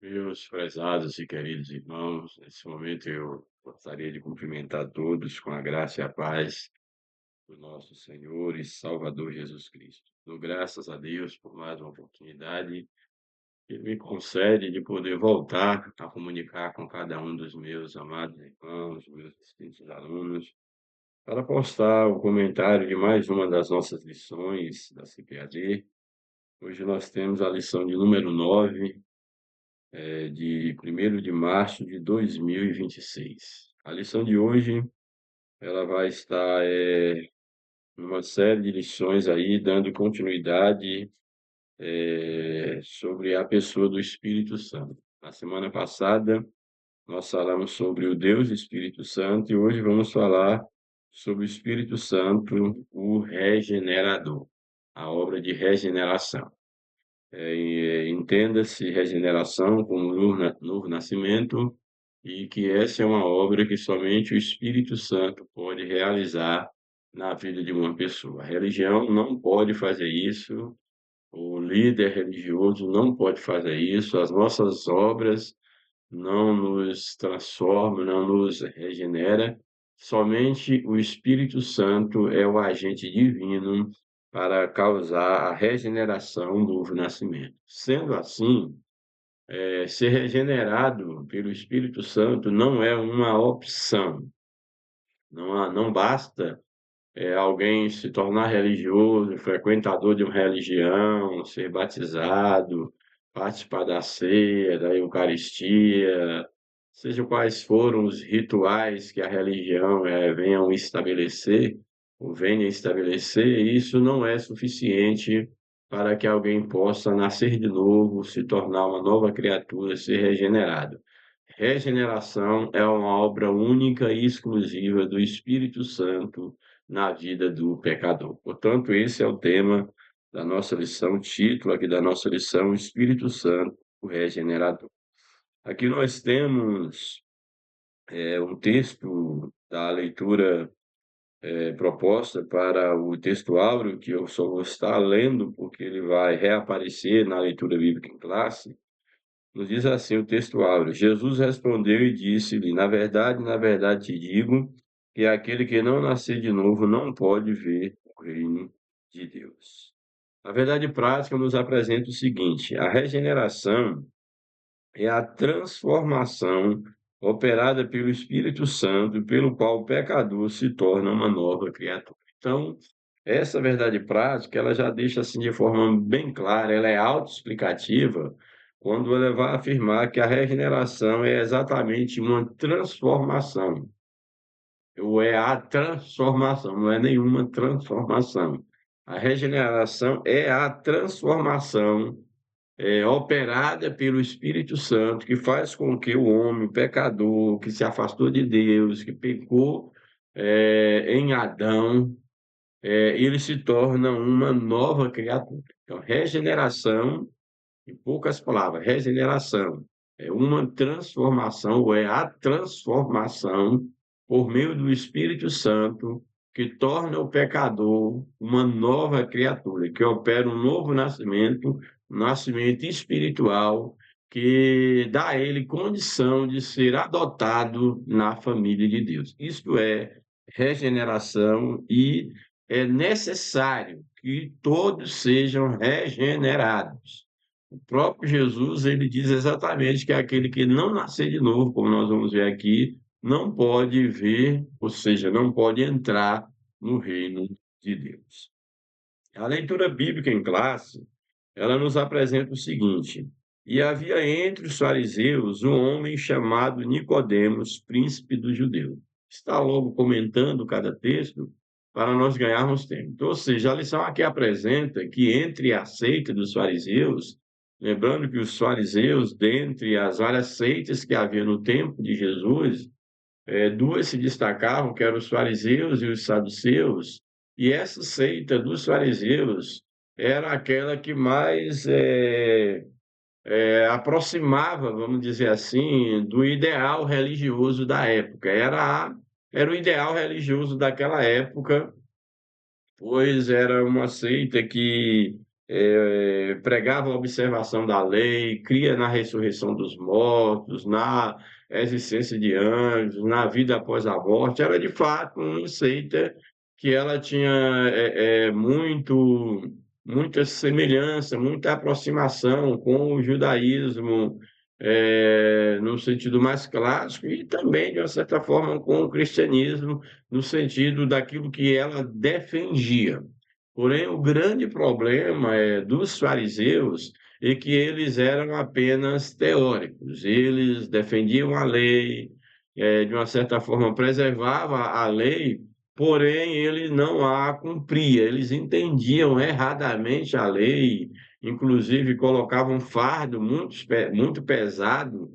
Meus prezados e queridos irmãos, nesse momento eu gostaria de cumprimentar todos com a graça e a paz do nosso Senhor e Salvador Jesus Cristo. Dou graças a Deus por mais uma oportunidade que me concede de poder voltar a comunicar com cada um dos meus amados irmãos, meus distintos alunos, para postar o comentário de mais uma das nossas lições da CPAD. Hoje nós temos a lição de número 9, de 1º de março de 2026. A lição de hoje, ela vai estar, numa série de lições aí, dando continuidade, sobre a pessoa do Espírito Santo. Na semana passada, nós falamos sobre o Deus Espírito Santo e hoje vamos falar sobre o Espírito Santo, o regenerador, a obra de regeneração. Entenda-se regeneração como novo nascimento, e que essa é uma obra que somente o Espírito Santo pode realizar na vida de uma pessoa. A religião não pode fazer isso, o líder religioso não pode fazer isso, as nossas obras não nos transformam, não nos regenera. Somente o Espírito Santo é o agente divino para causar a regeneração, um novo nascimento. Sendo assim, ser regenerado pelo Espírito Santo não é uma opção. Não basta alguém se tornar religioso, frequentador de uma religião, ser batizado, participar da ceia, da Eucaristia, seja quais foram os rituais que a religião venham estabelecer, ou venha estabelecer, isso não é suficiente para que alguém possa nascer de novo, se tornar uma nova criatura, ser regenerado. Regeneração é uma obra única e exclusiva do Espírito Santo na vida do pecador. Portanto, esse é o tema da nossa lição, o título aqui da nossa lição, o Espírito Santo, o regenerador. Aqui nós temos um texto da leitura proposta para o texto áureo, que eu só vou estar lendo porque ele vai reaparecer na leitura bíblica em classe. Nos diz assim o texto áureo: Jesus respondeu e disse-lhe: na verdade te digo que aquele que não nascer de novo não pode ver o reino de Deus. A verdade prática nos apresenta o seguinte: a regeneração é a transformação operada pelo Espírito Santo, pelo qual o pecador se torna uma nova criatura. Então, essa verdade prática, ela já deixa assim de forma bem clara, ela é autoexplicativa, quando ela vai afirmar que a regeneração é exatamente uma transformação, ou é a transformação, não é nenhuma transformação. A regeneração é a transformação operada pelo Espírito Santo, que faz com que o homem, o pecador, que se afastou de Deus, que pecou em Adão, ele se torna uma nova criatura. Então, regeneração, em poucas palavras, regeneração é uma transformação, ou é a transformação por meio do Espírito Santo, que torna o pecador uma nova criatura, que opera um novo nascimento, um nascimento espiritual, que dá a ele condição de ser adotado na família de Deus. Isto é regeneração, e é necessário que todos sejam regenerados. O próprio Jesus, ele diz exatamente que aquele que não nascer de novo, como nós vamos ver aqui, não pode ver, ou seja, não pode entrar no reino de Deus. A leitura bíblica em classe, ela nos apresenta o seguinte: e havia entre os fariseus um homem chamado Nicodemos, príncipe dos judeus. Está logo comentando cada texto para nós ganharmos tempo. Então, ou seja, a lição aqui apresenta que entre a seita dos fariseus, lembrando que os fariseus, dentre as várias seitas que havia no tempo de Jesus, duas se destacavam, que eram os fariseus e os saduceus, e essa seita dos fariseus era aquela que mais aproximava, vamos dizer assim, do ideal religioso da época. Era o ideal religioso daquela época, pois era uma seita que pregava a observação da lei, cria na ressurreição dos mortos, na existência de anjos, na vida após a morte. Era, de fato, uma seita que ela tinha muita semelhança, muita aproximação com o judaísmo, no sentido mais clássico, e também, de uma certa forma, com o cristianismo, no sentido daquilo que ela defendia. Porém, o grande problema dos fariseus é que eles eram apenas teóricos. Eles defendiam a lei, de uma certa forma preservava a lei, porém ele não a cumpria. Eles entendiam erradamente a lei, inclusive colocavam um fardo muito pesado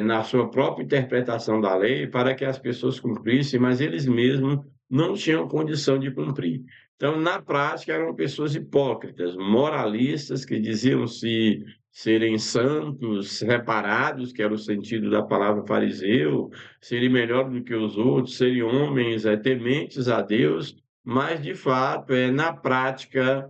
na sua própria interpretação da lei para que as pessoas cumprissem, mas eles mesmos não tinham condição de cumprir. Então, na prática, eram pessoas hipócritas, moralistas, que diziam-se serem santos, reparados, que era o sentido da palavra fariseu, serem melhor do que os outros, serem homens tementes a Deus, mas, de fato, na prática,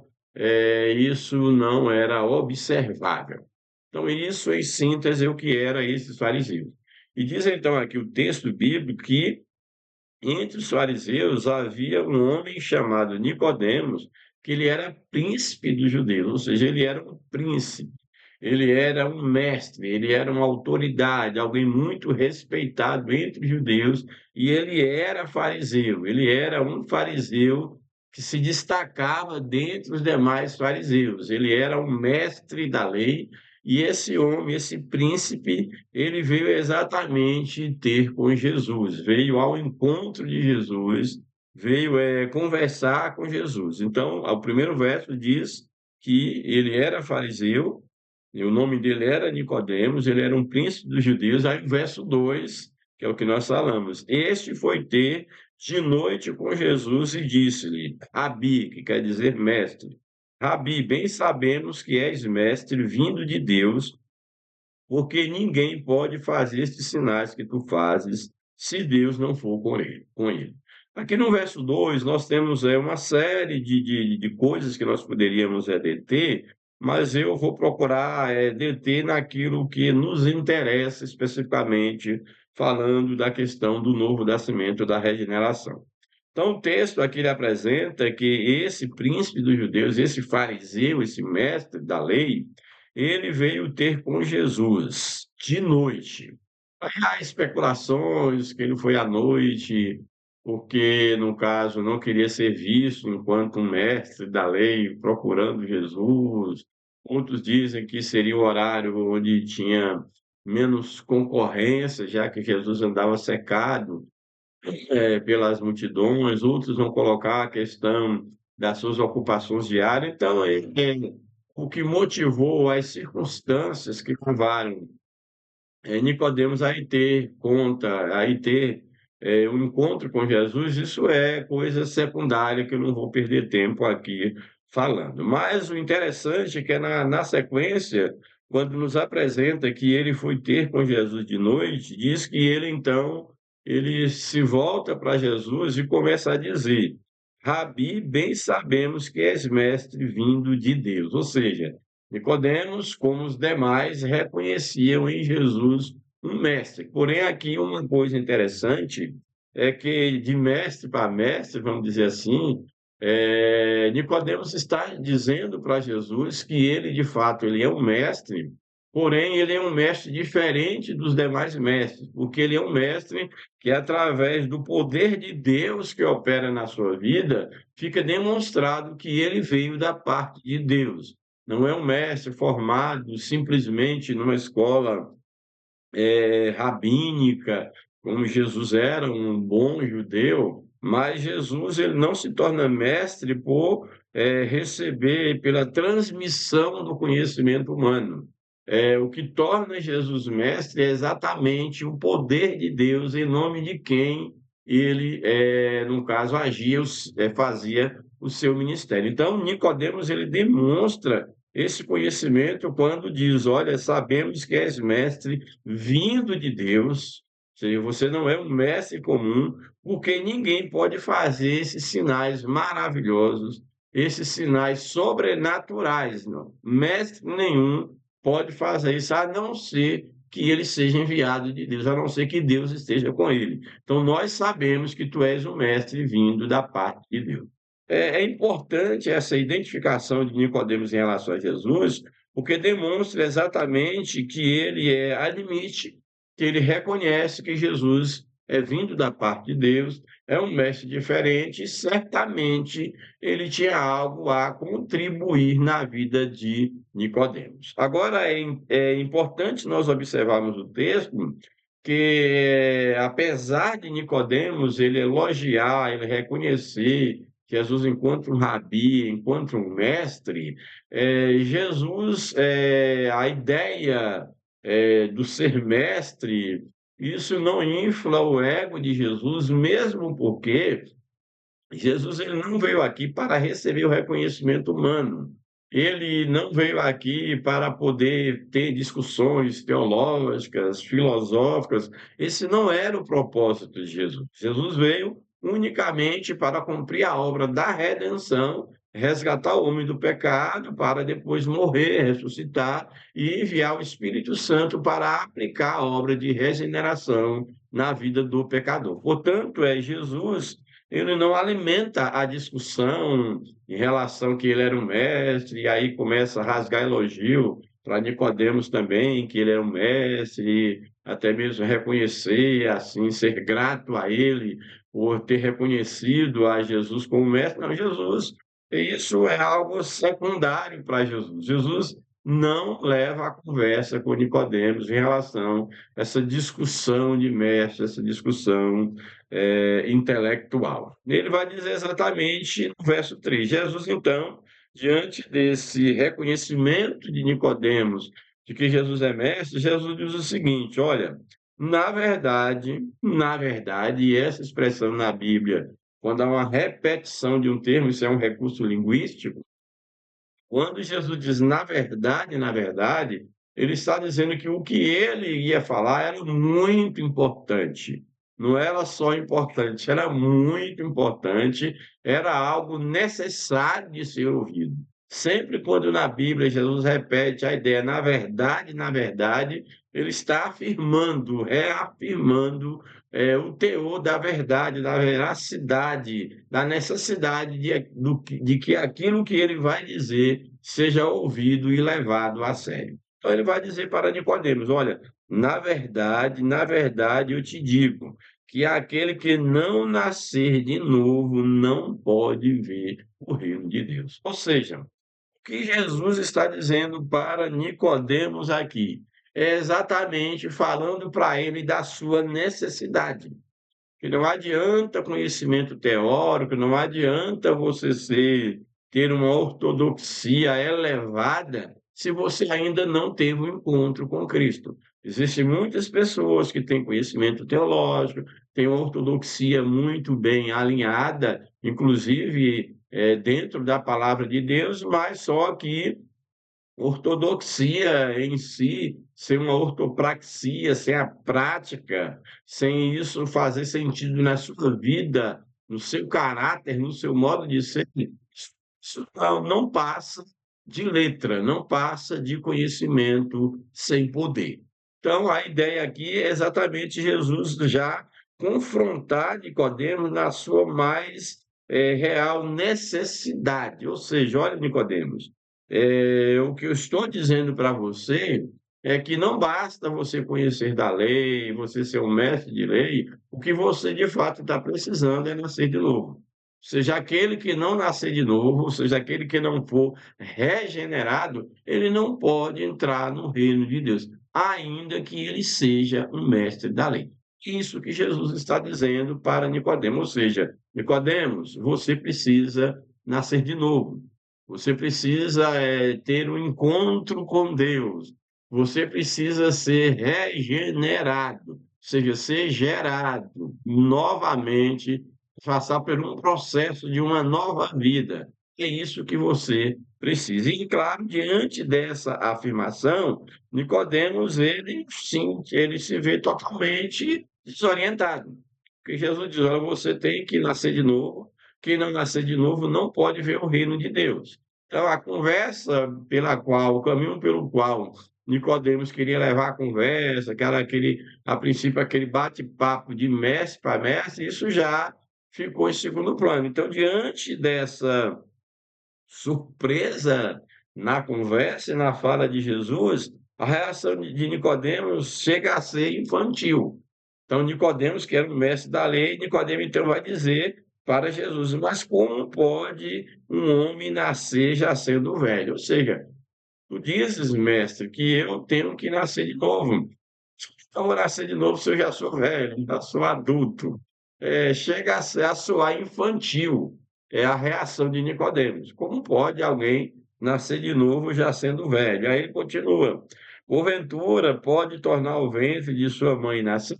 isso não era observável. Então, isso, em síntese, é o que era esses fariseus. E diz, então, aqui o texto bíblico que entre os fariseus havia um homem chamado Nicodemos, que ele era príncipe dos judeus, ou seja, ele era um príncipe, ele era um mestre, ele era uma autoridade, alguém muito respeitado entre os judeus, e ele era fariseu, ele era um fariseu que se destacava dentre os demais fariseus, ele era um mestre da lei, e esse homem, esse príncipe, ele veio exatamente ter com Jesus, veio ao encontro de Jesus, veio conversar com Jesus. Então, o primeiro verso diz que ele era fariseu, e o nome dele era Nicodemos, ele era um príncipe dos judeus. Aí o verso 2, que é o que nós falamos, este foi ter de noite com Jesus e disse-lhe, Rabi, que quer dizer mestre, Rabi, bem sabemos que és mestre vindo de Deus, porque ninguém pode fazer estes sinais que tu fazes se Deus não for com ele. Aqui no verso 2, nós temos uma série de coisas que nós poderíamos deter, mas eu vou procurar deter naquilo que nos interessa especificamente, falando da questão do novo nascimento, da regeneração. Então, o texto aqui ele apresenta que esse príncipe dos judeus, esse fariseu, esse mestre da lei, ele veio ter com Jesus de noite. Aí há especulações que ele foi à noite, porque, no caso, não queria ser visto enquanto um mestre da lei procurando Jesus. Outros dizem que seria o horário onde tinha menos concorrência, já que Jesus andava cercado pelas multidões, outros vão colocar a questão das suas ocupações diárias. Então, o que motivou as circunstâncias que levaram Nicodemos aí ter conta, aí ter um encontro com Jesus, isso é coisa secundária que eu não vou perder tempo aqui falando. Mas o interessante é que na sequência, quando nos apresenta que ele foi ter com Jesus de noite, diz que ele então ele se volta para Jesus e começa a dizer: Rabi, bem sabemos que és mestre vindo de Deus. Ou seja, Nicodemos, como os demais, reconheciam em Jesus um mestre. Porém, aqui uma coisa interessante é que de mestre para mestre, vamos dizer assim, Nicodemos está dizendo para Jesus que ele, de fato, ele é um mestre, porém ele é um mestre diferente dos demais mestres, porque ele é um mestre que, através do poder de Deus que opera na sua vida, fica demonstrado que ele veio da parte de Deus. Não é um mestre formado simplesmente numa escola rabínica, como Jesus era um bom judeu, mas Jesus ele não se torna mestre por receber, pela transmissão do conhecimento humano. O que torna Jesus mestre é exatamente o poder de Deus em nome de quem ele, no caso, agia, fazia o seu ministério. Então, Nicodemos ele demonstra esse conhecimento quando diz: olha, sabemos que és mestre vindo de Deus, ou seja, você não é um mestre comum, porque ninguém pode fazer esses sinais maravilhosos esses sinais sobrenaturais, não. Mestre nenhum pode fazer isso, a não ser que ele seja enviado de Deus, a não ser que Deus esteja com ele. Então, nós sabemos que tu és um mestre vindo da parte de Deus. É importante essa identificação de Nicodemos em relação a Jesus, porque demonstra exatamente que admite, que ele reconhece que Jesus é vindo da parte de Deus, é um mestre diferente, e certamente ele tinha algo a contribuir na vida de Nicodemos. Agora, é importante nós observarmos o texto que, apesar de Nicodemos ele elogiar, ele reconhecer Jesus enquanto um rabi, enquanto um mestre, Jesus, a ideia do ser mestre, isso não infla o ego de Jesus, mesmo porque Jesus ele não veio aqui para receber o reconhecimento humano. Ele não veio aqui para poder ter discussões teológicas, filosóficas. Esse não era o propósito de Jesus. Jesus veio unicamente para cumprir a obra da redenção, resgatar o homem do pecado, para depois morrer, ressuscitar e enviar o Espírito Santo para aplicar a obra de regeneração na vida do pecador. Portanto, Jesus ele não alimenta a discussão em relação que ele era um mestre, e aí começa a rasgar elogio para Nicodemos também, que ele era um mestre, até mesmo reconhecer, assim, ser grato a ele por ter reconhecido a Jesus como mestre. Não, Jesus, isso é algo secundário para Jesus. Jesus não leva a conversa com Nicodemos em relação a essa discussão de mestre, essa discussão intelectual. Ele vai dizer exatamente no verso 3. Jesus, então, diante desse reconhecimento de Nicodemos, de que Jesus é mestre, Jesus diz o seguinte: olha, na verdade, e essa expressão na Bíblia, quando há uma repetição de um termo, isso é um recurso linguístico, quando Jesus diz na verdade, ele está dizendo que o que ele ia falar era muito importante. Não era só importante, era muito importante, era algo necessário de ser ouvido. Sempre quando na Bíblia Jesus repete a ideia na verdade, ele está afirmando, reafirmando o teor da verdade, da veracidade, da necessidade de que aquilo que ele vai dizer seja ouvido e levado a sério. Então ele vai dizer para Nicodemos: olha, na verdade eu te digo que aquele que não nascer de novo não pode ver o reino de Deus. Ou seja, o que Jesus está dizendo para Nicodemos aqui é exatamente falando para ele da sua necessidade. Que não adianta conhecimento teórico, não adianta ter uma ortodoxia elevada se você ainda não teve um encontro com Cristo. Existem muitas pessoas que têm conhecimento teológico, têm uma ortodoxia muito bem alinhada, inclusive dentro da palavra de Deus, mas só que ortodoxia em si, sem uma ortopraxia, sem a prática, sem isso fazer sentido na sua vida, no seu caráter, no seu modo de ser, isso não passa de letra, não passa de conhecimento sem poder. Então, a ideia aqui é exatamente Jesus já confrontar Nicodemos na sua mais real necessidade. Ou seja, olha, Nicodemos, o que eu estou dizendo para você é que não basta você conhecer da lei, você ser um mestre de lei, o que você de fato está precisando é nascer de novo. Seja aquele que não nascer de novo, seja aquele que não for regenerado, ele não pode entrar no reino de Deus, ainda que ele seja um mestre da lei. Isso que Jesus está dizendo para Nicodemos, ou seja, Nicodemos, você precisa nascer de novo. Você precisa ter um encontro com Deus. Você precisa ser regenerado, ou seja, ser gerado novamente, passar por um processo de uma nova vida. É isso que você precisa. E, claro, diante dessa afirmação, Nicodemos, ele sim, ele se vê totalmente desorientado. Porque Jesus diz: olha, você tem que nascer de novo, quem não nascer de novo não pode ver o reino de Deus. Então, a conversa pela qual, o caminho pelo qual Nicodemos queria levar a conversa, que era aquele, a princípio, aquele bate-papo de mestre para mestre, isso já ficou em segundo plano. Então, diante dessa surpresa na conversa e na fala de Jesus, a reação de Nicodemos chega a ser infantil. Então, Nicodemos, que era o mestre da lei, Nicodemos então vai dizer para Jesus: mas como pode um homem nascer já sendo velho? Ou seja, tu dizes, mestre, que eu tenho que nascer de novo. Então, vou nascer de novo se eu já sou velho, já sou adulto. Chega a soar infantil, é a reação de Nicodemos. Como pode alguém nascer de novo já sendo velho? Aí ele continua: porventura pode tornar o ventre de sua mãe nascer?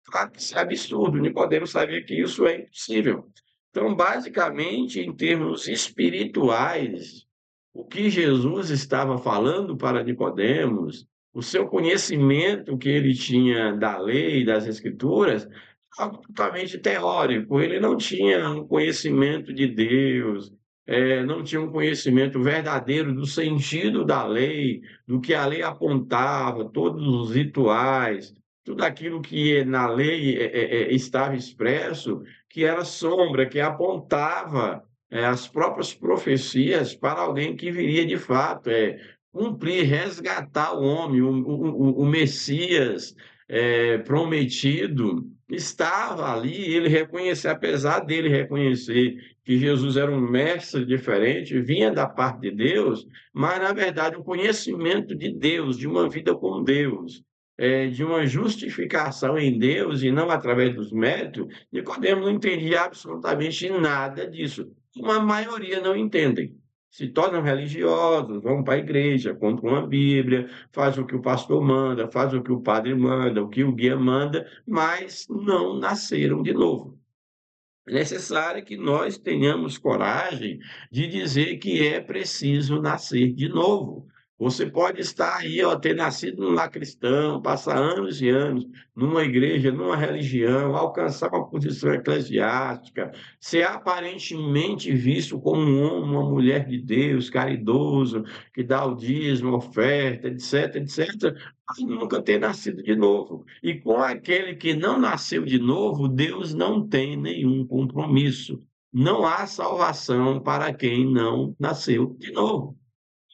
Claro que isso é absurdo. Nicodemos sabia que isso é impossível. Então, basicamente, em termos espirituais, o que Jesus estava falando para Nicodemos, o seu conhecimento que ele tinha da lei, das escrituras, algo totalmente teórico. Ele não tinha um conhecimento de Deus, não tinha um conhecimento verdadeiro do sentido da lei, do que a lei apontava, todos os rituais, tudo aquilo que na lei estava expresso, que era sombra, que apontava as próprias profecias para alguém que viria de fato, cumprir, resgatar o homem, o Messias prometido estava ali, ele reconhecer, apesar dele reconhecer que Jesus era um mestre diferente, vinha da parte de Deus, mas na verdade o conhecimento de Deus, de uma vida com Deus, de uma justificação em Deus e não através dos méritos, Nicodemo não entendia absolutamente nada disso. Uma maioria não entendem. Se tornam religiosos, vão para a igreja, compram uma Bíblia, faz o que o pastor manda, faz o que o padre manda, o que o guia manda, mas não nasceram de novo. É necessário que nós tenhamos coragem de dizer que é preciso nascer de novo. Você pode estar aí, ó, ter nascido num lar cristão, passar anos e anos numa igreja, numa religião, alcançar uma posição eclesiástica, ser aparentemente visto como um homem, uma mulher de Deus, caridoso, que dá o dízimo, oferta, etc, etc, mas nunca ter nascido de novo. E com aquele que não nasceu de novo, Deus não tem nenhum compromisso. Não há salvação para quem não nasceu de novo.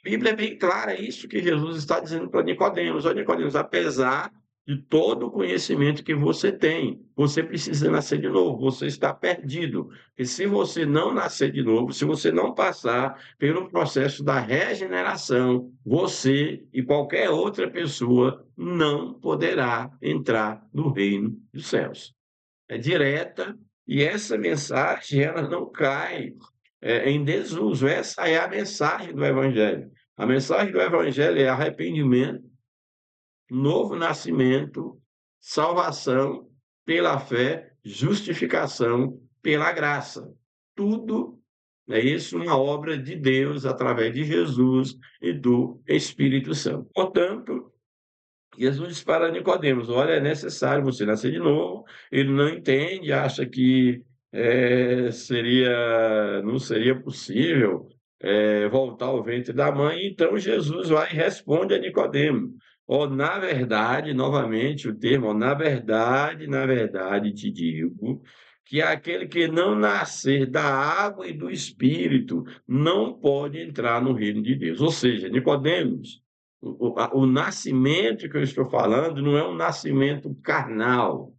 A Bíblia é bem clara, é isso que Jesus está dizendo para Nicodemos. Olha, Nicodemos, apesar de todo o conhecimento que você tem, você precisa nascer de novo, você está perdido. E se você não nascer de novo, se você não passar pelo processo da regeneração, você e qualquer outra pessoa não poderá entrar no reino dos céus. É direta, e essa mensagem ela não cai em desuso. Essa é a mensagem do Evangelho. A mensagem do Evangelho é arrependimento, novo nascimento, salvação pela fé, justificação pela graça. Tudo é isso, uma obra de Deus através de Jesus e do Espírito Santo. Portanto, Jesus disse para Nicodemos: olha, é necessário você nascer de novo. Ele não entende, acha que não seria possível voltar ao ventre da mãe. Então Jesus vai e responde a Nicodemo: ó, na verdade, novamente o termo, ó, na verdade te digo que aquele que não nascer da água e do Espírito não pode entrar no reino de Deus. Ou seja, Nicodemos, o nascimento que eu estou falando não é um nascimento carnal,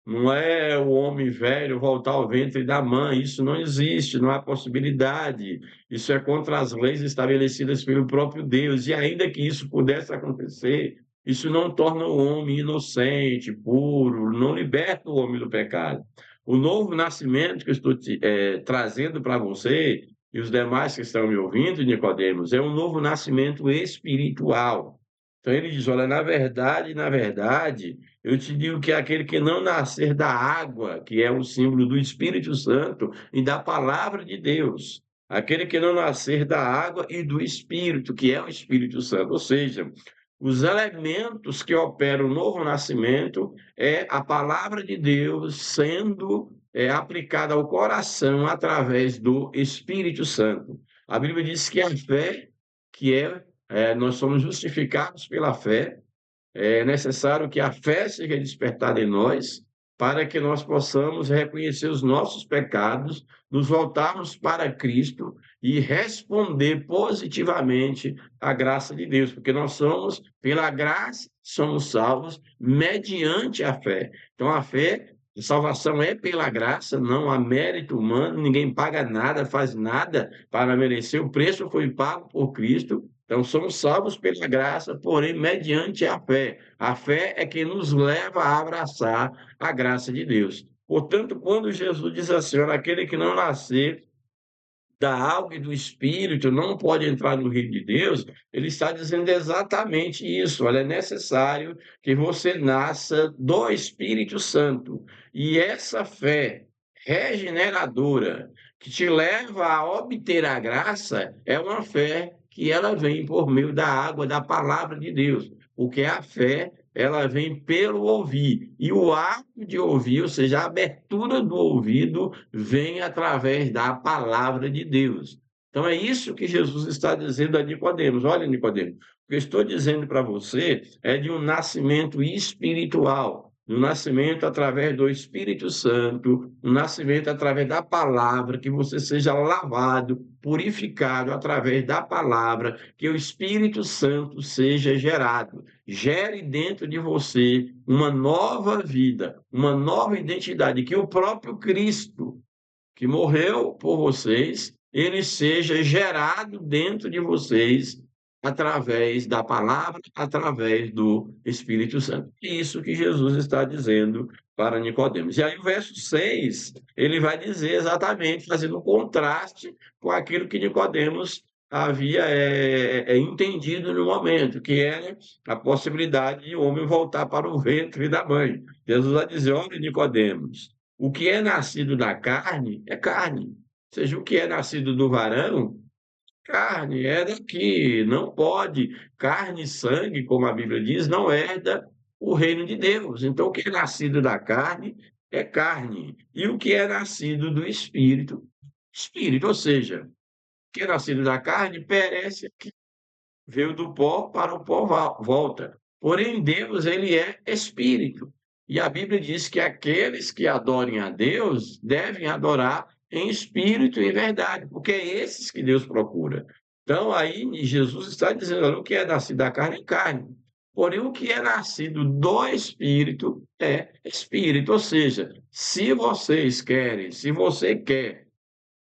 não é o homem velho voltar ao ventre da mãe, isso não existe, não há possibilidade, isso é contra as leis estabelecidas pelo próprio Deus, e ainda que isso pudesse acontecer, isso não torna o homem inocente, puro, não liberta o homem do pecado. O novo nascimento que eu estou trazendo para você e os demais que estão me ouvindo, Nicodemos, é um novo nascimento espiritual. Então ele diz: olha, na verdade, eu te digo que aquele que não nascer da água, que é o símbolo do Espírito Santo e da palavra de Deus, aquele que não nascer da água e do Espírito, que é o Espírito Santo, ou seja, os elementos que operam o novo nascimento é a palavra de Deus sendo aplicada ao coração através do Espírito Santo. A Bíblia diz que a fé, nós somos justificados pela fé, é necessário que a fé seja despertada em nós, para que nós possamos reconhecer os nossos pecados, nos voltarmos para Cristo e responder positivamente à graça de Deus, porque nós somos, pela graça, somos salvos mediante a fé. Então, a fé, a salvação é pela graça, não há mérito humano, ninguém paga nada, faz nada para merecer, o preço foi pago por Cristo. Então, somos salvos pela graça, porém, mediante a fé. A fé é que nos leva a abraçar a graça de Deus. Portanto, quando Jesus diz assim: olha, aquele que não nascer da água e do Espírito não pode entrar no reino de Deus, ele está dizendo exatamente isso. Olha, é necessário que você nasça do Espírito Santo. E essa fé regeneradora que te leva a obter a graça é uma fé que ela vem por meio da água, da palavra de Deus. Porque a fé ela vem pelo ouvir. E o ato de ouvir, ou seja, a abertura do ouvido, vem através da palavra de Deus. Então é isso que Jesus está dizendo a Nicodemos. Olha, Nicodemos, o que eu estou dizendo para você é de um nascimento espiritual, um nascimento através do Espírito Santo, um nascimento através da palavra, que você seja lavado, purificado através da palavra, que o Espírito Santo seja gerado. Gere dentro de você uma nova vida, uma nova identidade, que o próprio Cristo, que morreu por vocês, ele seja gerado dentro de vocês através da palavra, através do Espírito Santo. Isso que Jesus está dizendo para Nicodemos. E aí o verso 6, ele vai dizer exatamente, fazendo um contraste com aquilo que Nicodemos havia entendido no momento, que era a possibilidade de o homem voltar para o ventre da mãe. Jesus vai dizer: olha, Nicodemos, o que é nascido da carne é carne. Ou seja, o que é nascido do varão, carne, é daqui. Não pode. Carne e sangue, como a Bíblia diz, não herda o reino de Deus. Então, o que é nascido da carne é carne. E o que é nascido do espírito, espírito. Ou seja, o que é nascido da carne perece aqui. Veio do pó, para o pó volta. Porém, Deus, ele é espírito. E a Bíblia diz que aqueles que adorem a Deus devem adorar em espírito e em verdade, porque é esses que Deus procura. Então, aí Jesus está dizendo: olha, o que é nascido da carne é carne. Porém, o que é nascido do espírito é espírito. Ou seja, se vocês querem, se você quer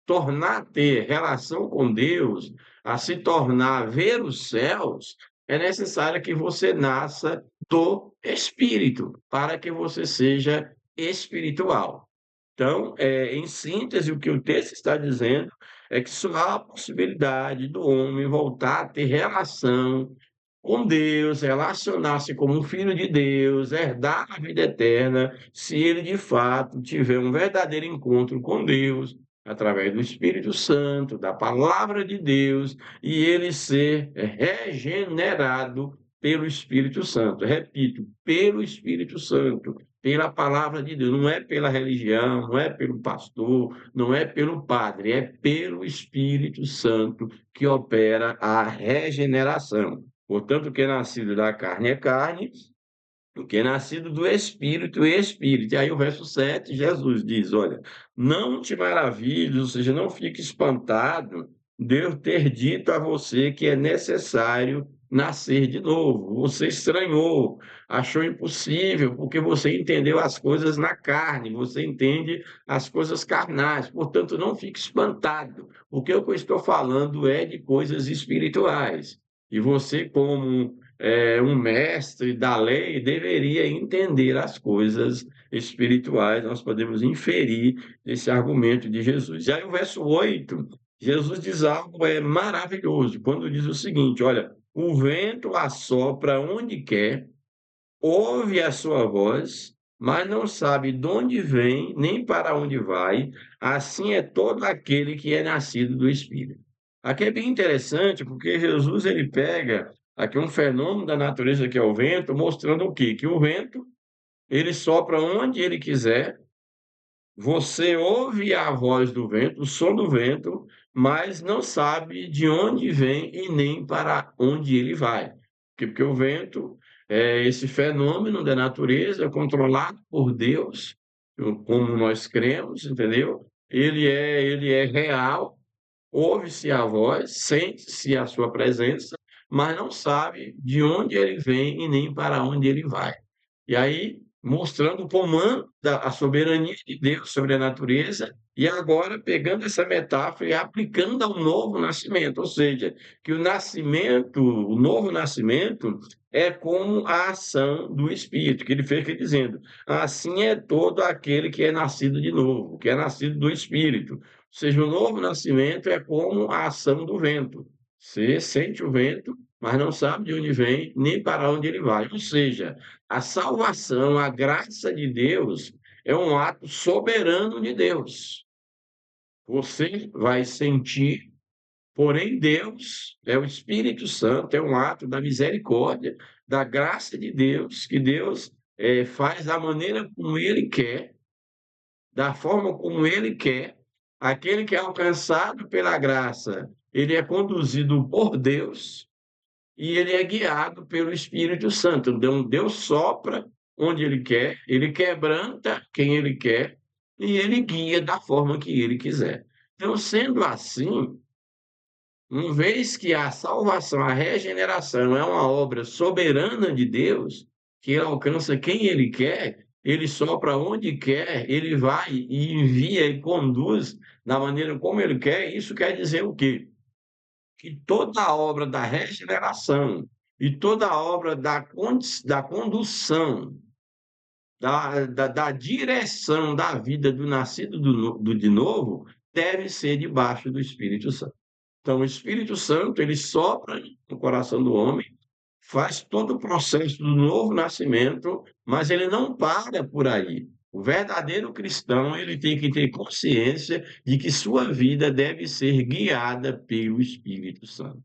tornar a ter relação com Deus, a se tornar a ver os céus, é necessário que você nasça do Espírito, para que você seja espiritual. Então, em síntese, o que o texto está dizendo é que só há a possibilidade do homem voltar a ter relação com Deus, relacionar-se como um filho de Deus, herdar a vida eterna, se ele de fato tiver um verdadeiro encontro com Deus, através do Espírito Santo, da palavra de Deus, e ele ser regenerado pelo Espírito Santo. Repito, pelo Espírito Santo, pela palavra de Deus, não é pela religião, não é pelo pastor, não é pelo padre, é pelo Espírito Santo que opera a regeneração. Portanto, o que é nascido da carne é carne, o que é nascido do Espírito é Espírito. E aí o verso 7, Jesus diz: olha, não te maravilhes, ou seja, não fique espantado de eu ter dito a você que é necessário nascer de novo. Você estranhou, achou impossível, porque você entendeu as coisas na carne, você entende as coisas carnais. Portanto, não fique espantado, porque o que eu estou falando é de coisas espirituais. E você, como um mestre da lei, deveria entender as coisas espirituais. Nós podemos inferir esse argumento de Jesus. E aí, o verso 8, Jesus diz algo maravilhoso, quando diz o seguinte: olha, o vento assopra onde quer, ouve a sua voz, mas não sabe de onde vem, nem para onde vai. Assim é todo aquele que é nascido do Espírito. Aqui é bem interessante, porque Jesus ele pega aqui um fenômeno da natureza que é o vento, mostrando o quê? Que o vento, ele sopra onde ele quiser, você ouve a voz do vento, o som do vento, mas não sabe de onde vem e nem para onde ele vai. Porque o vento é esse fenômeno da natureza controlado por Deus, como nós cremos, entendeu? Ele é real, ouve-se a voz, sente-se a sua presença, mas não sabe de onde ele vem e nem para onde ele vai. E aí, mostrando o comando a soberania de Deus sobre a natureza, e agora pegando essa metáfora e aplicando ao novo nascimento, ou seja, que o novo nascimento é como a ação do Espírito, que ele fez aqui dizendo, assim é todo aquele que é nascido de novo, que é nascido do Espírito. Ou seja, o novo nascimento é como a ação do vento. Você sente o vento, mas não sabe de onde vem, nem para onde ele vai. Ou seja, a salvação, a graça de Deus, é um ato soberano de Deus. Você vai sentir, porém, Deus é o Espírito Santo, é um ato da misericórdia, da graça de Deus, que Deus faz da maneira como Ele quer, da forma como Ele quer. Aquele que é alcançado pela graça, ele é conduzido por Deus e ele é guiado pelo Espírito Santo. Então, Deus sopra onde ele quer, ele quebranta quem ele quer e ele guia da forma que ele quiser. Então, sendo assim, uma vez que a salvação, a regeneração é uma obra soberana de Deus, que ele alcança quem ele quer, ele sopra onde quer, ele vai e envia e conduz da maneira como ele quer, isso quer dizer o quê? Que toda a obra da regeneração e toda a obra da condução, da direção da vida do nascido de novo, deve ser debaixo do Espírito Santo. Então, o Espírito Santo, ele sopra no coração do homem, faz todo o processo do novo nascimento, mas ele não para por aí. O verdadeiro cristão, ele tem que ter consciência de que sua vida deve ser guiada pelo Espírito Santo.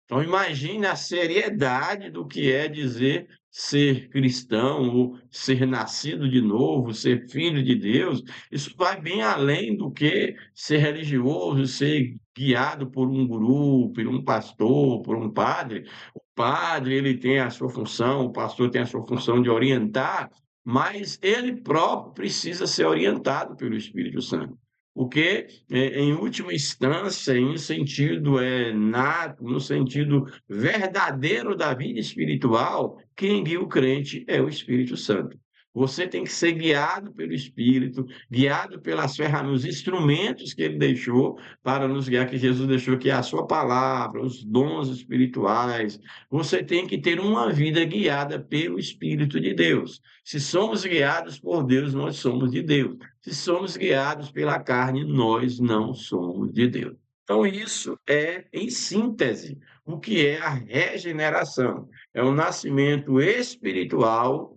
Então, imagine a seriedade do que é dizer ser cristão, ou ser nascido de novo, ser filho de Deus. Isso vai bem além do que ser religioso, ser guiado por um guru, por um pastor, por um padre. O padre, ele tem a sua função, o pastor tem a sua função de orientar, mas ele próprio precisa ser orientado pelo Espírito Santo. Porque, em última instância, em um sentido nato, no sentido verdadeiro da vida espiritual, quem guia o crente é o Espírito Santo. Você tem que ser guiado pelo Espírito, guiado pelas ferramentas, os instrumentos que ele deixou para nos guiar, que Jesus deixou, que é a sua palavra, os dons espirituais. Você tem que ter uma vida guiada pelo Espírito de Deus. Se somos guiados por Deus, nós somos de Deus. Se somos guiados pela carne, nós não somos de Deus. Então, isso é, em síntese, o que é a regeneração. É um nascimento espiritual,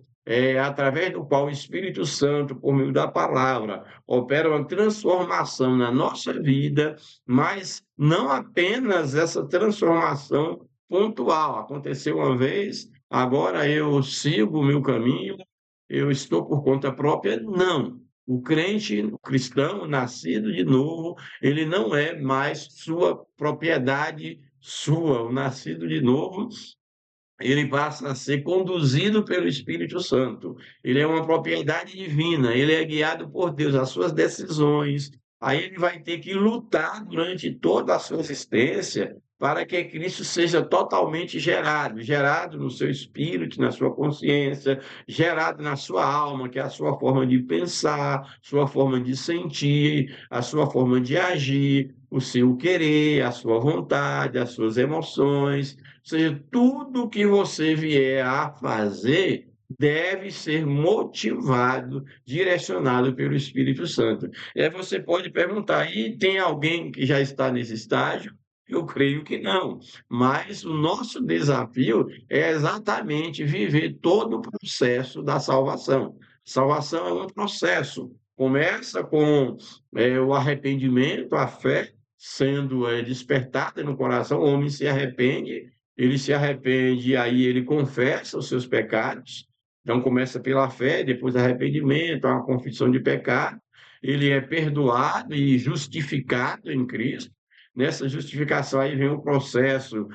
através do qual o Espírito Santo, por meio da palavra, opera uma transformação na nossa vida, mas não apenas essa transformação pontual. Aconteceu uma vez, agora eu sigo o meu caminho, eu estou por conta própria. Não. O crente, o cristão, nascido de novo, ele não é mais sua propriedade sua. O nascido de novo, ele passa a ser conduzido pelo Espírito Santo. Ele é uma propriedade divina, ele é guiado por Deus, as suas decisões. Aí ele vai ter que lutar durante toda a sua existência para que Cristo seja totalmente gerado no seu espírito, na sua consciência, gerado na sua alma, que é a sua forma de pensar, sua forma de sentir, a sua forma de agir, o seu querer, a sua vontade, as suas emoções. Ou seja, tudo que você vier a fazer deve ser motivado, direcionado pelo Espírito Santo. E aí você pode perguntar, e tem alguém que já está nesse estágio? Eu creio que não, mas o nosso desafio é exatamente viver todo o processo da salvação. Salvação é um processo. Começa com o arrependimento, a fé sendo despertada no coração, o homem se arrepende, ele se arrepende, aí ele confessa os seus pecados. Então começa pela fé, depois arrependimento, uma confissão de pecado. Ele é perdoado e justificado em Cristo. Nessa justificação aí vem o processo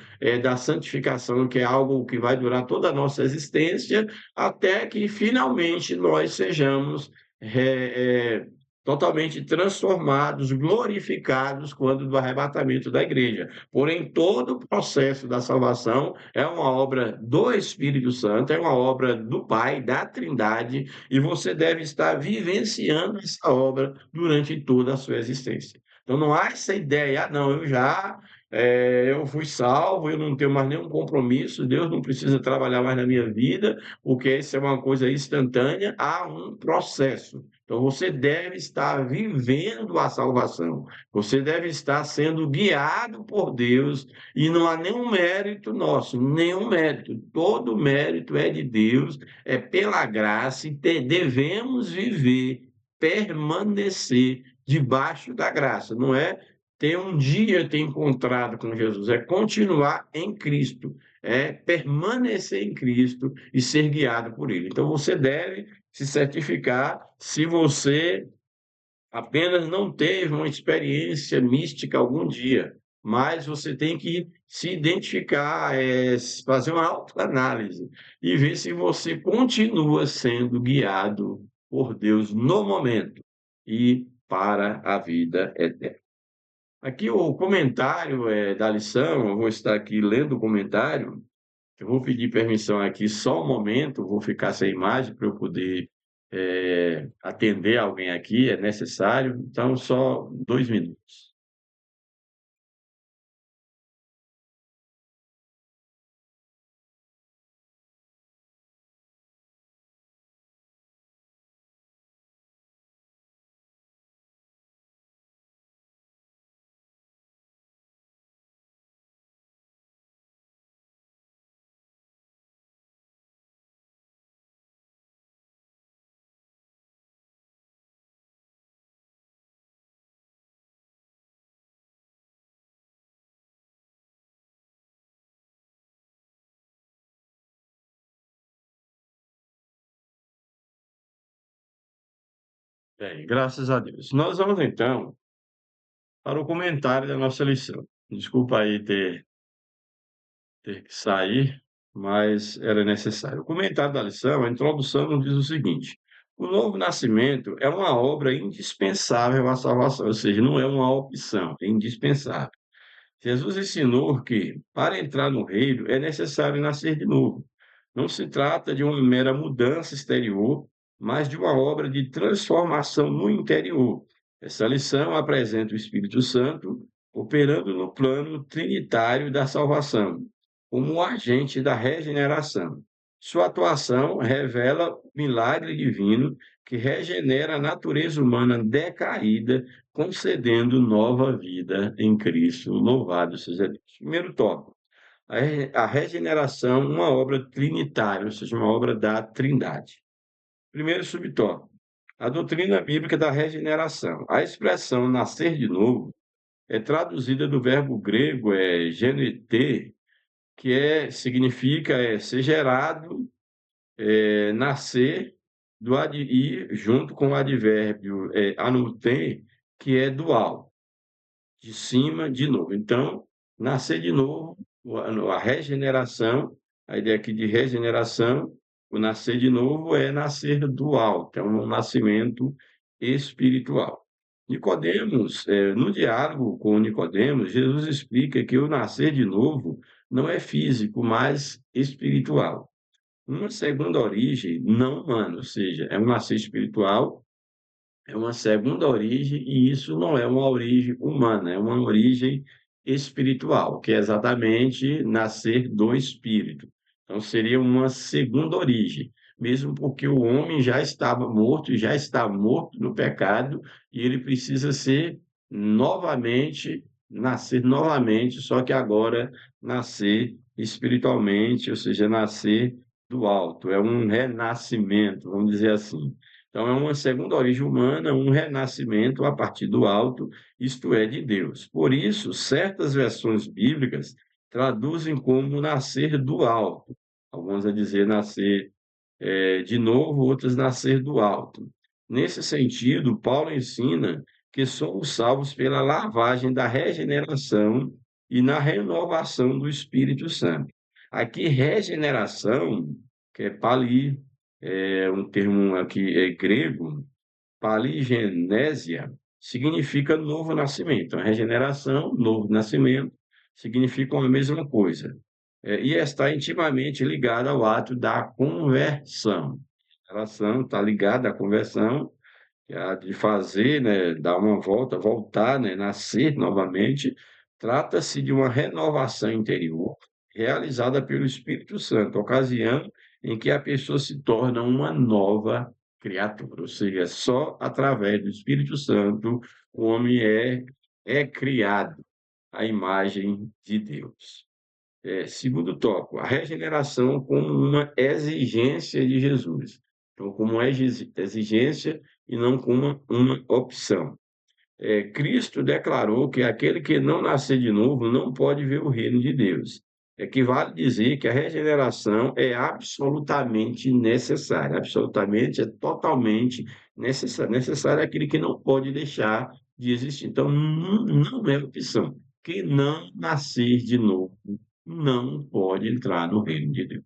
da santificação, que é algo que vai durar toda a nossa existência, até que finalmente nós sejamos totalmente transformados, glorificados quando do arrebatamento da igreja. Porém, todo o processo da salvação é uma obra do Espírito Santo, é uma obra do Pai, da Trindade, e você deve estar vivenciando essa obra durante toda a sua existência. Então, não há essa ideia, não, eu fui salvo, eu não tenho mais nenhum compromisso, Deus não precisa trabalhar mais na minha vida, porque isso é uma coisa instantânea, há um processo. Então, você deve estar vivendo a salvação, você deve estar sendo guiado por Deus, e não há nenhum mérito nosso, nenhum mérito, todo mérito é de Deus, é pela graça, e devemos viver, permanecer debaixo da graça, não é ter um dia ter encontrado com Jesus, é continuar em Cristo, é permanecer em Cristo e ser guiado por Ele. Então, você deve se certificar se você apenas não teve uma experiência mística algum dia, mas você tem que se identificar, fazer uma autoanálise e ver se você continua sendo guiado por Deus no momento e para a vida eterna. Aqui o comentário da lição, eu vou estar aqui lendo o comentário. Eu vou pedir permissão aqui só um momento, vou ficar sem imagem para eu poder atender alguém aqui, é necessário, então só 2 minutos. Bem, graças a Deus. Nós vamos então para o comentário da nossa lição. Desculpa aí ter que sair, mas era necessário. O comentário da lição, a introdução, nos diz o seguinte: o novo nascimento é uma obra indispensável à salvação, ou seja, não é uma opção, é indispensável. Jesus ensinou que, para entrar no reino, é necessário nascer de novo. Não se trata de uma mera mudança exterior, mas de uma obra de transformação no interior. Essa lição apresenta o Espírito Santo operando no plano trinitário da salvação, como o agente da regeneração. Sua atuação revela o milagre divino que regenera a natureza humana decaída, concedendo nova vida em Cristo. Louvado seja Deus. Primeiro tópico, a regeneração, uma obra trinitária, ou seja, uma obra da Trindade. Primeiro subtópico, a doutrina bíblica da regeneração. A expressão nascer de novo é traduzida do verbo grego geneter, que significa ser gerado, nascer, e junto com o advérbio anuter, que é dual, de cima, de novo. Então, nascer de novo, a regeneração, a ideia aqui de regeneração, o nascer de novo é nascer do alto, é um nascimento espiritual. Nicodemos, no diálogo com Nicodemos, Jesus explica que o nascer de novo não é físico, mas espiritual. Uma segunda origem não humana, ou seja, é um nascer espiritual, é uma segunda origem, e isso não é uma origem humana, é uma origem espiritual, que é exatamente nascer do Espírito. Então, seria uma segunda origem, mesmo porque o homem já estava morto, já está morto no pecado, e ele precisa ser novamente, nascer novamente, só que agora nascer espiritualmente, ou seja, nascer do alto, é um renascimento, vamos dizer assim. Então, é uma segunda origem humana, um renascimento a partir do alto, isto é, de Deus. Por isso, certas versões bíblicas traduzem como nascer do alto. Alguns a dizer nascer de novo, outros nascer do alto. Nesse sentido, Paulo ensina que somos salvos pela lavagem da regeneração e na renovação do Espírito Santo. Aqui, regeneração, que é pali, é um termo aqui grego, paligenésia, significa novo nascimento. Então, regeneração, novo nascimento, significam a mesma coisa. E está intimamente ligada ao ato da conversão. A regeneração está ligada à conversão, que é a de fazer, né, dar uma volta, voltar, né, nascer novamente. Trata-se de uma renovação interior realizada pelo Espírito Santo, ocasião em que a pessoa se torna uma nova criatura, ou seja, só através do Espírito Santo o homem é criado à imagem de Deus. Segundo tópico, a regeneração como uma exigência de Jesus. Então, como uma exigência e não como uma opção. Cristo declarou que aquele que não nascer de novo não pode ver o reino de Deus. Equivale dizer que a regeneração é absolutamente necessária, absolutamente, é totalmente necessária. Necessária é aquele que não pode deixar de existir. Então, não é opção. Quem não nascer de novo não pode entrar no reino de Deus.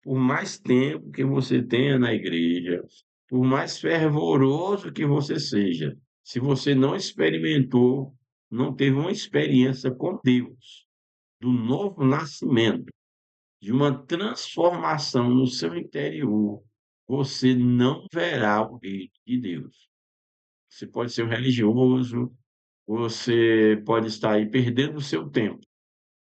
Por mais tempo que você tenha na igreja, por mais fervoroso que você seja, se você não experimentou, não teve uma experiência com Deus, do novo nascimento, de uma transformação no seu interior, você não verá o reino de Deus. Você pode ser um religioso, você pode estar aí perdendo o seu tempo,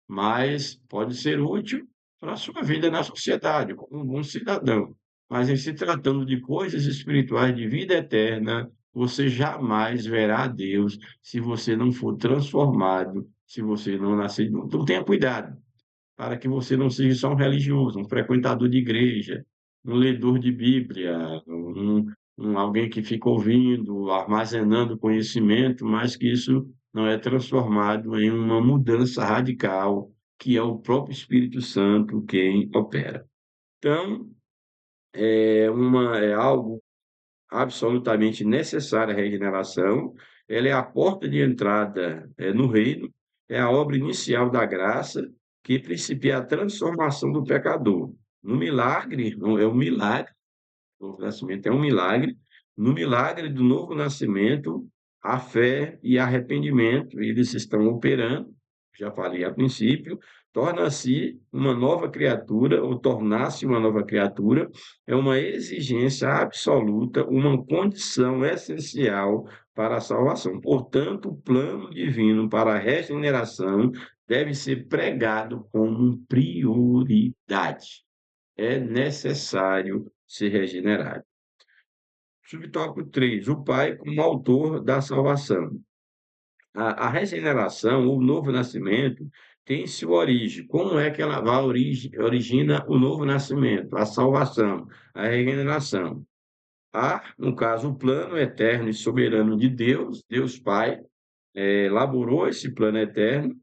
mas pode ser útil para a sua vida na sociedade, como um bom cidadão. Mas em se tratando de coisas espirituais de vida eterna, você jamais verá a Deus se você não for transformado, se você não nascer de novo. Então tenha cuidado, para que você não seja só um religioso, um frequentador de igreja, um ledor de Bíblia, alguém que fica ouvindo, armazenando conhecimento, mas que isso não é transformado em uma mudança radical, que é o próprio Espírito Santo quem opera. Então, é algo absolutamente necessária a regeneração, ela é a porta de entrada, no reino, é a obra inicial da graça que principia a transformação do pecador. No milagre, é um milagre, o novo nascimento é um milagre. No milagre do novo nascimento, a fé e arrependimento, eles estão operando, já falei a princípio, torna-se uma nova criatura, ou tornar-se uma nova criatura, é uma exigência absoluta, uma condição essencial para a salvação. Portanto, o plano divino para a regeneração deve ser pregado como prioridade. É necessário ser regenerado. Subtópico 3, o Pai como autor da salvação. A regeneração, o novo nascimento, tem sua origem. Como é que ela vai origina o novo nascimento, a salvação, a regeneração? No caso, o plano eterno e soberano de Deus, Deus Pai, elaborou esse plano eterno,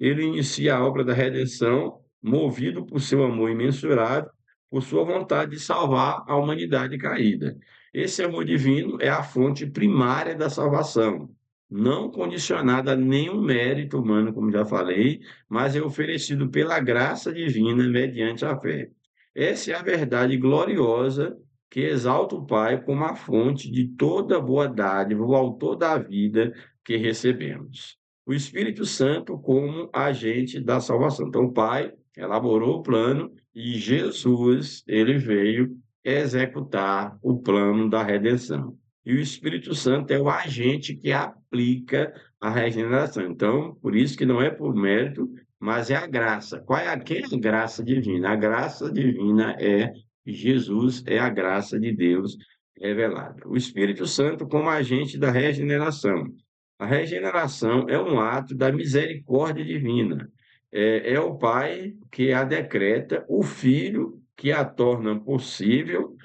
ele inicia a obra da redenção, movido por seu amor imensurável, por sua vontade de salvar a humanidade caída. Esse amor divino é a fonte primária da salvação, não condicionada a nenhum mérito humano, como já falei, mas é oferecido pela graça divina mediante a fé. Essa é a verdade gloriosa que exalta o Pai como a fonte de toda boa dádiva, o autor da vida que recebemos. O Espírito Santo como agente da salvação. Então, o Pai elaborou o plano e Jesus, ele veio executar o plano da redenção. E o Espírito Santo é o agente que aplica a regeneração. Então, por isso que não é por mérito, mas é a graça. Quem é a graça divina? A graça divina é Jesus, é a graça de Deus revelada. O Espírito Santo como agente da regeneração. A regeneração é um ato da misericórdia divina. É o Pai que a decreta, o Filho que a torna possível,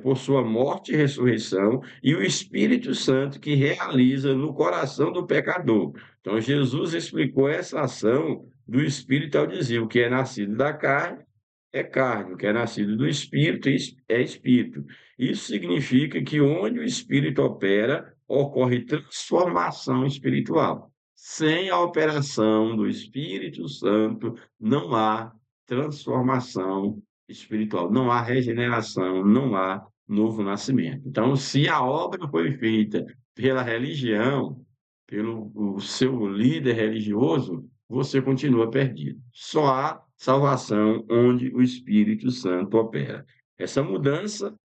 por sua morte e ressurreição, e o Espírito Santo que realiza no coração do pecador. Então, Jesus explicou essa ação do Espírito ao dizer: o que é nascido da carne é carne, o que é nascido do Espírito é Espírito. Isso significa que onde o Espírito opera, ocorre transformação espiritual. Sem a operação do Espírito Santo, não há transformação espiritual, não há regeneração, não há novo nascimento. Então, se a obra foi feita pela religião, pelo o seu líder religioso, você continua perdido. Só há salvação onde o Espírito Santo opera. Essa mudança,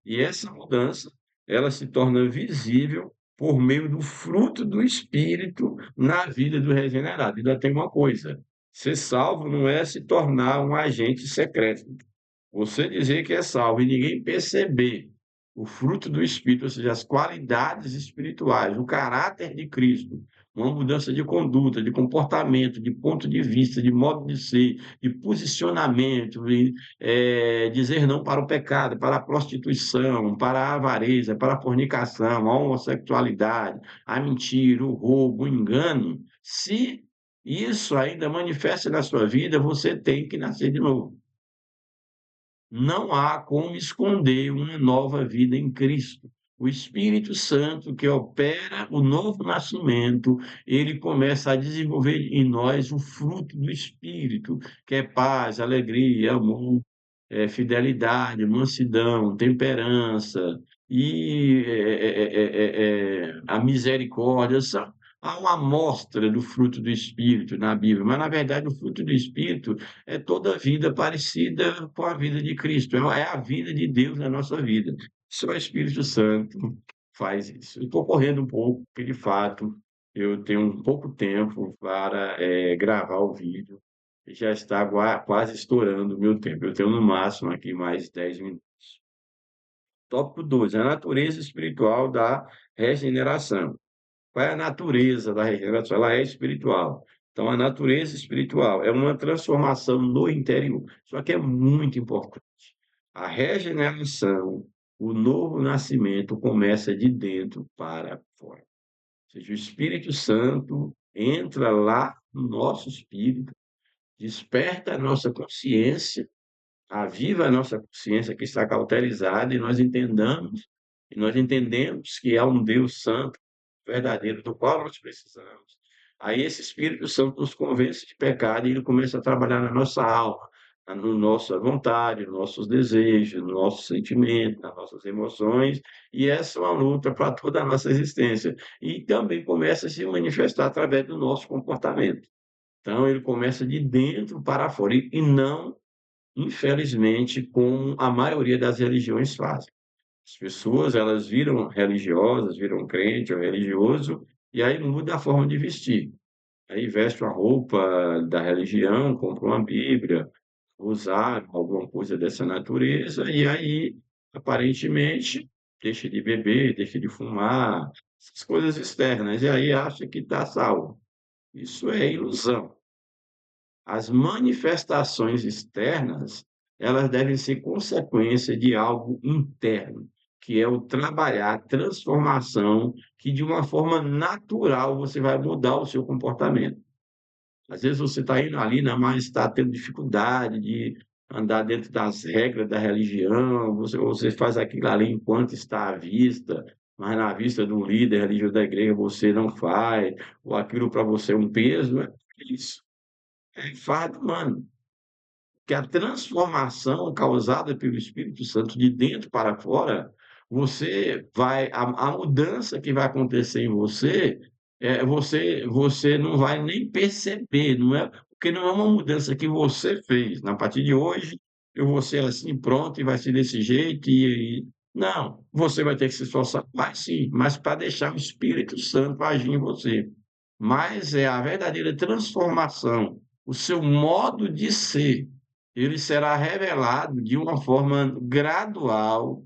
ela se torna visível por meio do fruto do Espírito na vida do regenerado. Ainda tem uma coisa: ser salvo não é se tornar um agente secreto. Você dizer que é salvo e ninguém perceber o fruto do Espírito, ou seja, as qualidades espirituais, o caráter de Cristo, uma mudança de conduta, de comportamento, de ponto de vista, de modo de ser, de posicionamento, dizer não para o pecado, para a prostituição, para a avareza, para a fornicação, a homossexualidade, a mentira, o roubo, o engano. Se isso ainda manifesta na sua vida, você tem que nascer de novo. Não há como esconder uma nova vida em Cristo. O Espírito Santo, que opera o novo nascimento, ele começa a desenvolver em nós o fruto do Espírito, que é paz, alegria, amor, fidelidade, mansidão, temperança e a misericórdia. Há uma amostra do fruto do Espírito na Bíblia, mas na verdade o fruto do Espírito é toda a vida parecida com a vida de Cristo, é a vida de Deus na nossa vida. Só o Espírito Santo faz isso. Estou correndo um pouco, porque de fato eu tenho um pouco tempo para gravar o vídeo e já está quase estourando o meu tempo. Eu tenho no máximo aqui mais 10 minutos. Tópico 2: a natureza espiritual da regeneração. Qual é a natureza da regeneração? Ela é espiritual. Então, a natureza espiritual é uma transformação no interior. Só que é muito importante. A regeneração, o novo nascimento começa de dentro para fora. Ou seja, o Espírito Santo entra lá no nosso espírito, desperta a nossa consciência, aviva a nossa consciência que está cauterizada e nós entendemos que há um Deus santo, verdadeiro, do qual nós precisamos. Aí esse Espírito Santo nos convence de pecado e ele começa a trabalhar na nossa alma, na nossa vontade, nos nossos desejos, nos nossos sentimentos, nas nossas emoções, e essa é uma luta para toda a nossa existência. E também começa a se manifestar através do nosso comportamento. Então, ele começa de dentro para fora, e não, infelizmente, como a maioria das religiões fazem. As pessoas, elas viram religiosas, viram crente ou religioso, e aí muda a forma de vestir. Aí veste uma roupa da religião, compra uma Bíblia, usar alguma coisa dessa natureza, e aí, aparentemente, deixa de beber, deixa de fumar, essas coisas externas, e aí acha que está salvo. Isso é ilusão. As manifestações externas, elas devem ser consequência de algo interno, que é o trabalhar a transformação, que de uma forma natural você vai mudar o seu comportamento. Às vezes você está indo ali, né, mas está tendo dificuldade de andar dentro das regras da religião, você faz aquilo ali enquanto está à vista, mas na vista do líder religioso da igreja você não faz, ou aquilo para você é um peso, é isso. É fardo humano, que a transformação causada pelo Espírito Santo de dentro para fora, a mudança que vai acontecer em você, você não vai nem perceber, não é porque não é uma mudança que você fez. A partir de hoje, eu vou ser assim, pronto, e vai ser desse jeito, não, você vai ter que se esforçar, vai sim, mas para deixar o Espírito Santo agir em você. Mas é a verdadeira transformação, o seu modo de ser, ele será revelado de uma forma gradual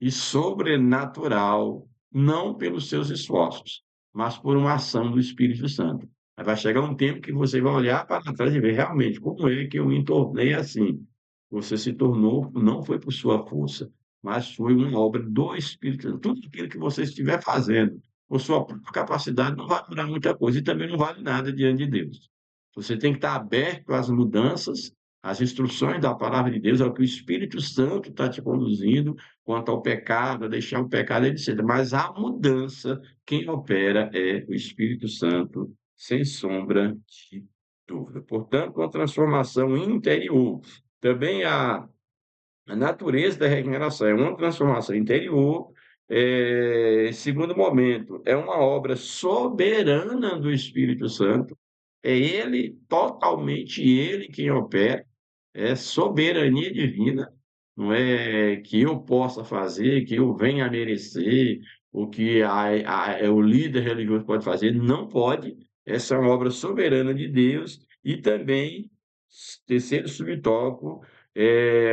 e sobrenatural, não pelos seus esforços, mas por uma ação do Espírito Santo. Aí vai chegar um tempo que você vai olhar para trás e ver realmente como é que eu me tornei assim. Você se tornou, não foi por sua força, mas foi uma obra do Espírito Santo. Tudo aquilo que você estiver fazendo, por sua própria capacidade, não vai mudar muita coisa e também não vale nada diante de Deus. Você tem que estar aberto às mudanças, às instruções da palavra de Deus, ao que o Espírito Santo está te conduzindo quanto ao pecado, a deixar o pecado, etc. Mas a mudança, quem opera é o Espírito Santo, sem sombra de dúvida. Portanto, uma transformação interior. Também a natureza da regeneração é uma transformação interior. Segundo momento, é uma obra soberana do Espírito Santo. É ele, totalmente ele quem opera, é soberania divina, não é que eu possa fazer, que eu venha a merecer, o que o líder religioso pode fazer, não pode. Essa é uma obra soberana de Deus. E também, terceiro subtópico,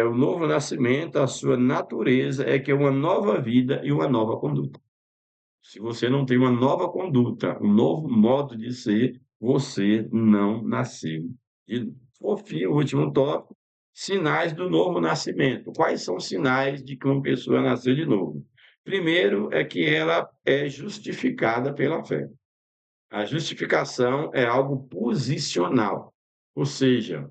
o novo nascimento, a sua natureza é que é uma nova vida e uma nova conduta. Se você não tem uma nova conduta, um novo modo de ser, você não nasceu de novo. Por fim, o último tópico, sinais do novo nascimento. Quais são os sinais de que uma pessoa nasceu de novo? Primeiro é que ela é justificada pela fé. A justificação é algo posicional, ou seja,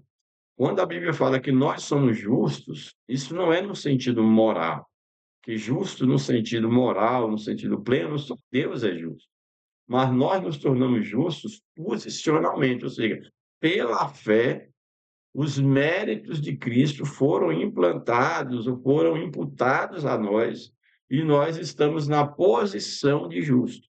quando a Bíblia fala que nós somos justos, isso não é no sentido moral, que justo no sentido moral, no sentido pleno, só Deus é justo. Mas nós nos tornamos justos posicionalmente, ou seja, pela fé, os méritos de Cristo foram implantados ou foram imputados a nós, e nós estamos na posição de justo.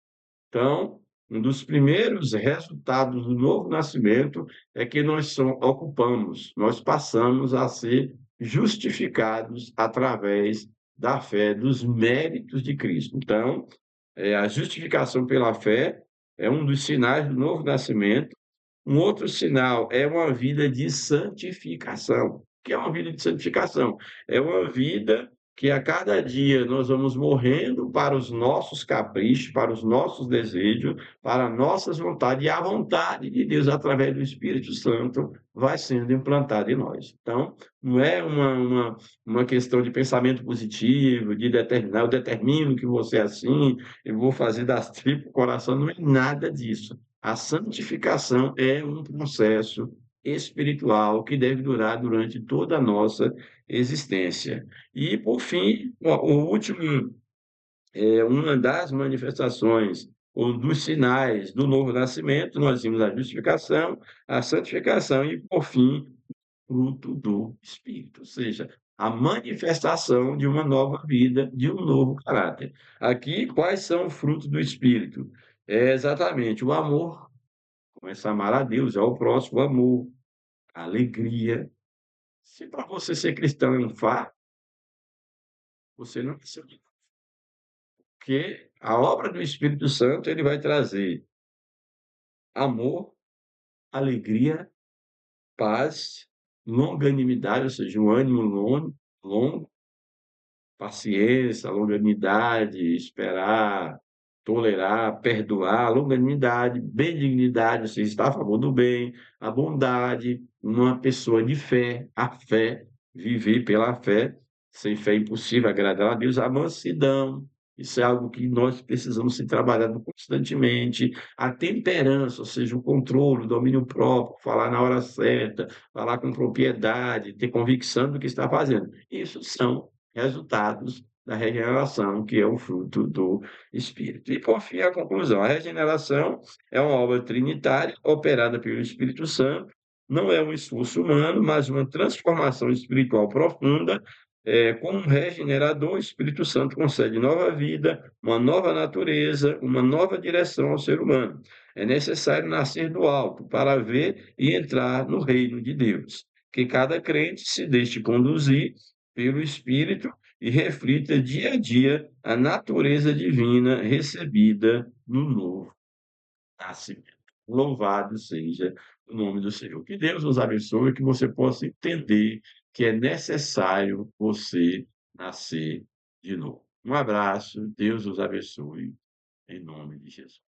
Então, um dos primeiros resultados do novo nascimento é que ocupamos, nós passamos a ser justificados através da fé, dos méritos de Cristo. Então, a justificação pela fé é um dos sinais do novo nascimento. Um outro sinal é uma vida de santificação. O que é uma vida de santificação? É uma vida que a cada dia nós vamos morrendo para os nossos caprichos, para os nossos desejos, para nossas vontades, e a vontade de Deus, através do Espírito Santo, vai sendo implantada em nós. Então, não é uma questão de pensamento positivo, de determinar, eu determino que você é assim, eu vou fazer das tripas o coração, não é nada disso. A santificação é um processo espiritual que deve durar durante toda a nossa existência. E, por fim, o último, uma das manifestações ou dos sinais do novo nascimento, nós vimos a santificação e, por fim, o fruto do Espírito, ou seja, a manifestação de uma nova vida, de um novo caráter. Aqui, quais são os frutos do Espírito? É exatamente o amor, começa a amar a Deus, ao próximo, o amor, a alegria. Se para você ser cristão é um fardo, você não nasceu de novo, porque a obra do Espírito Santo, ele vai trazer amor, alegria, paz, longanimidade, ou seja, um ânimo longo, paciência, longanimidade, esperar, tolerar, perdoar, longanimidade, benignidade, você está a favor do bem, a bondade, uma pessoa de fé, a fé, viver pela fé, sem fé é impossível agradar a Deus, a mansidão, isso é algo que nós precisamos ser trabalhado constantemente, a temperança, ou seja, o controle, o domínio próprio, falar na hora certa, falar com propriedade, ter convicção do que está fazendo. Isso são resultados da regeneração, que é o fruto do Espírito. E, por fim, a conclusão: a regeneração é uma obra trinitária, operada pelo Espírito Santo, não é um esforço humano, mas uma transformação espiritual profunda. Com um regenerador, o Espírito Santo concede nova vida, uma nova natureza, uma nova direção ao ser humano. É necessário nascer do alto para ver e entrar no reino de Deus. Que cada crente se deixe conduzir pelo Espírito e reflita dia a dia a natureza divina recebida no novo nascimento. Louvado seja o nome do Senhor. Que Deus nos abençoe, que você possa entender que é necessário você nascer de novo. Um abraço, Deus nos abençoe, em nome de Jesus.